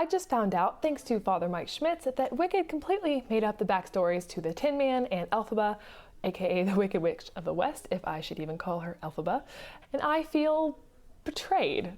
I just found out, thanks to Father Mike Schmitz, that Wicked completely made up the backstories to the Tin Man and Elphaba, aka the Wicked Witch of the West, if I should even call her Elphaba, and I feel betrayed.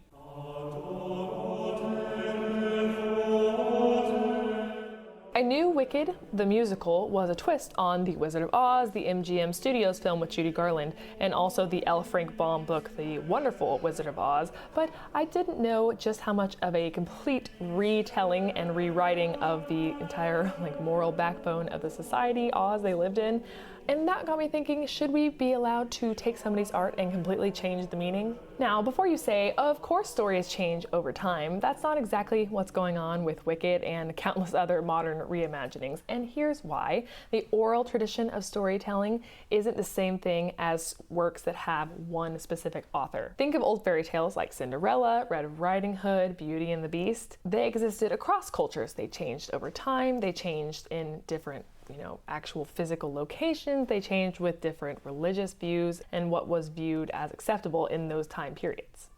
I knew Wicked, the musical, was a twist on The Wizard of Oz, the MGM Studios film with Judy Garland, and also the L. Frank Baum book, The Wonderful Wizard of Oz, but I didn't know just how much of a complete retelling and rewriting of the entire moral backbone of the society Oz they lived in. And that got me thinking, should we be allowed to take somebody's art and completely change the meaning? Now, before you say, of course stories change over time, that's not exactly what's going on with Wicked and countless other modern reimaginings. And here's why. The oral tradition of storytelling isn't the same thing as works that have one specific author. Think of old fairy tales like Cinderella, Red Riding Hood, Beauty and the Beast. They existed across cultures. They changed over time. They changed in different actual physical locations. They changed with different religious views and what was viewed as acceptable in those time periods.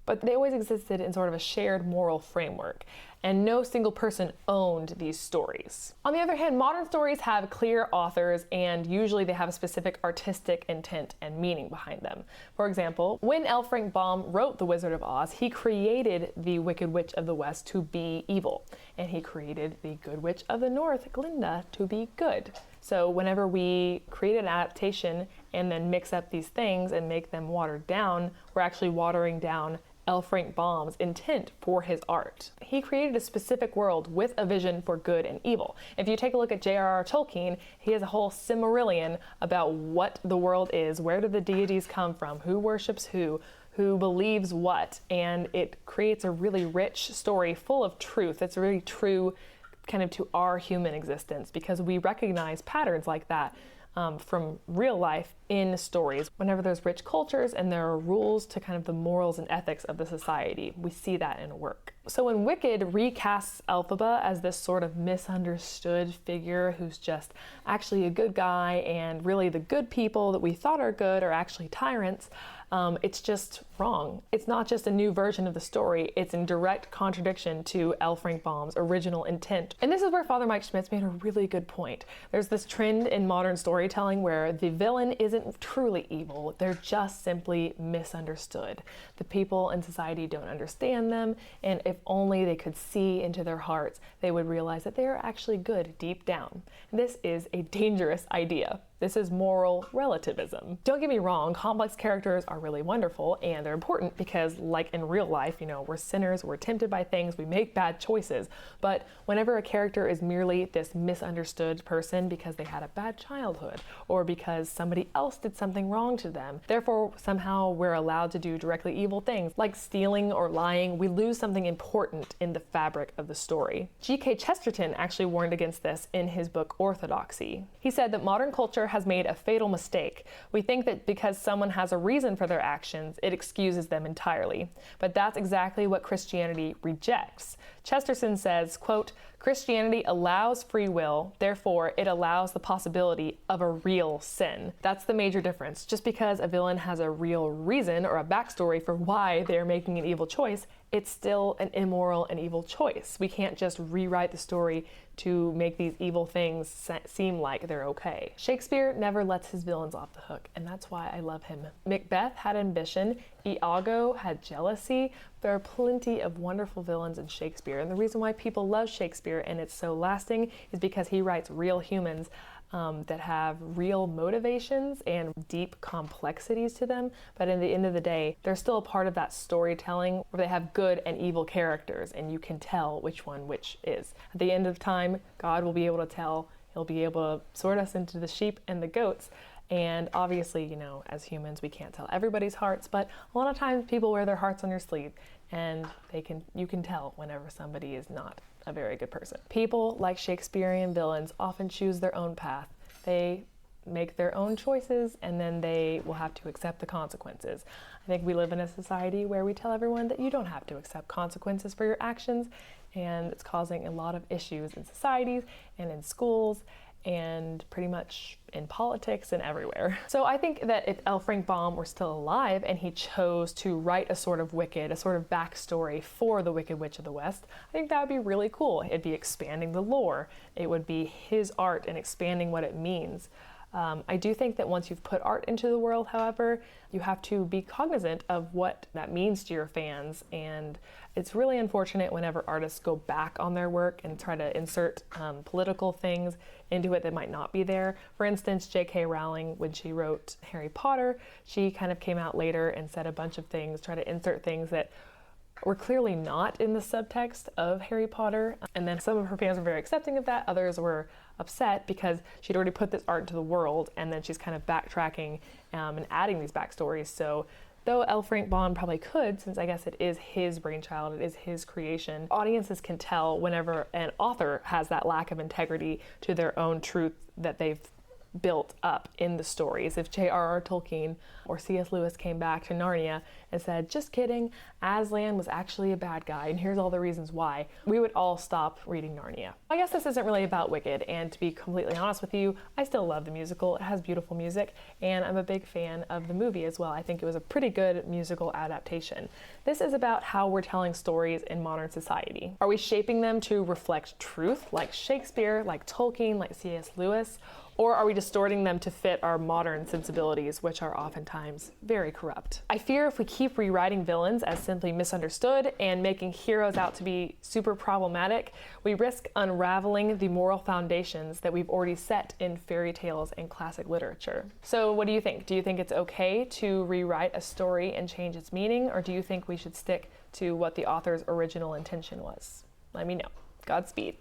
But they always existed in sort of a shared moral framework, and no single person owned these stories. On the other hand, modern stories have clear authors, and usually they have a specific artistic intent and meaning behind them. For example, when L. Frank Baum wrote The Wizard of Oz, he created the Wicked Witch of the West to be evil, and he created the Good Witch of the North, Glinda, to be good. So whenever we create an adaptation and then mix up these things and make them watered down, we're actually watering down L. Frank Baum's intent for his art. He created a specific world with a vision for good and evil. If you take a look at J.R.R. Tolkien, he has a whole Silmarillion about what the world is, where do the deities come from, who worships who believes what, and it creates a really rich story full of truth. It's really true kind of to our human existence because we recognize patterns like that from real life in stories. Whenever there's rich cultures and there are rules to kind of the morals and ethics of the society, we see that in work. So when Wicked recasts Elphaba as this sort of misunderstood figure who's just actually a good guy and really the good people that we thought are good are actually tyrants, it's just wrong. It's not just a new version of the story, it's in direct contradiction to L. Frank Baum's original intent. And this is where Father Mike Schmitz made a really good point. There's this trend in modern storytelling where the villain isn't truly evil, they're just simply misunderstood. The people in society don't understand them, and if only they could see into their hearts, they would realize that they are actually good deep down. This is a dangerous idea. This is moral relativism. Don't get me wrong, complex characters are really wonderful and they're important because, like in real life, we're sinners, we're tempted by things, we make bad choices. But whenever a character is merely this misunderstood person because they had a bad childhood or because somebody else did something wrong to them, therefore somehow we're allowed to do directly evil things like stealing or lying, we lose something important in the fabric of the story. G.K. Chesterton actually warned against this in his book Orthodoxy. He said that modern culture has made a fatal mistake. We think that because someone has a reason for their actions, it excuses them entirely. But that's exactly what Christianity rejects. Chesterton says, quote, "Christianity allows free will, therefore it allows the possibility of a real sin." That's the major difference. Just because a villain has a real reason or a backstory for why they're making an evil choice, it's still an immoral and evil choice. We can't just rewrite the story to make these evil things seem like they're okay. Shakespeare never lets his villains off the hook, and that's why I love him. Macbeth had ambition, Iago had jealousy. There are plenty of wonderful villains in Shakespeare, and the reason why people love Shakespeare and it's so lasting is because he writes real humans that have real motivations and deep complexities to them, but in the end of the day, they're still a part of that storytelling where they have good and evil characters, and you can tell which one which is. At the end of time, God will be able to tell, he'll be able to sort us into the sheep and the goats, and obviously, as humans, we can't tell everybody's hearts, but a lot of times people wear their hearts on their sleeve, and you can tell whenever somebody is not a very good person. People, like Shakespearean villains, often choose their own path. They make their own choices and then they will have to accept the consequences. I think we live in a society where we tell everyone that you don't have to accept consequences for your actions, and it's causing a lot of issues in societies and in schools and pretty much in politics and everywhere. So I think that if L. Frank Baum were still alive and he chose to write a sort of Wicked, a sort of backstory for the Wicked Witch of the West, I think that would be really cool. It'd be expanding the lore. It would be his art and expanding what it means. I do think that once you've put art into the world, however, you have to be cognizant of what that means to your fans, and it's really unfortunate whenever artists go back on their work and try to insert political things into it that might not be there. For instance, J.K. Rowling, when she wrote Harry Potter, she kind of came out later and said a bunch of things, try to insert things that were clearly not in the subtext of Harry Potter. And then some of her fans were very accepting of that. Others were upset because she'd already put this art into the world, and then she's kind of backtracking and adding these backstories. So though L. Frank Baum probably could, since I guess it is his brainchild, it is his creation, audiences can tell whenever an author has that lack of integrity to their own truth that they've built up in the stories. If J.R.R. Tolkien or C.S. Lewis came back to Narnia and said, just kidding, Aslan was actually a bad guy, and here's all the reasons why, we would all stop reading Narnia. I guess this isn't really about Wicked, and to be completely honest with you, I still love the musical. It has beautiful music, and I'm a big fan of the movie as well. I think it was a pretty good musical adaptation. This is about how we're telling stories in modern society. Are we shaping them to reflect truth, like Shakespeare, like Tolkien, like C.S. Lewis? Or are we distorting them to fit our modern sensibilities, which are oftentimes very corrupt? I fear if we keep rewriting villains as simply misunderstood and making heroes out to be super problematic, we risk unraveling the moral foundations that we've already set in fairy tales and classic literature. So what do you think? Do you think it's okay to rewrite a story and change its meaning, or do you think we should stick to what the author's original intention was? Let me know. Godspeed.